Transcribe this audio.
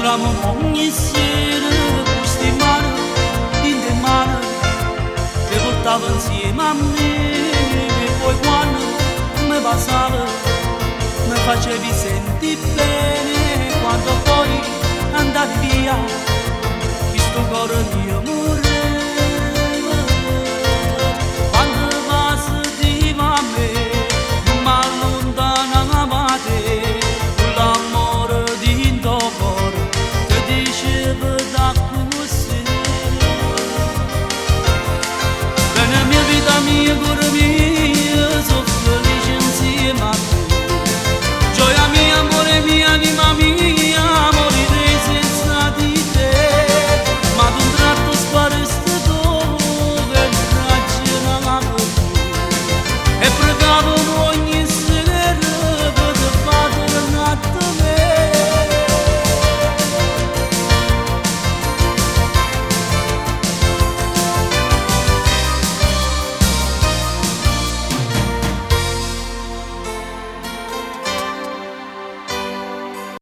Volevamo ogni sera queste mani in le mani che portava insieme a me e poi quando mi passava mi facevi sentire bene quando poi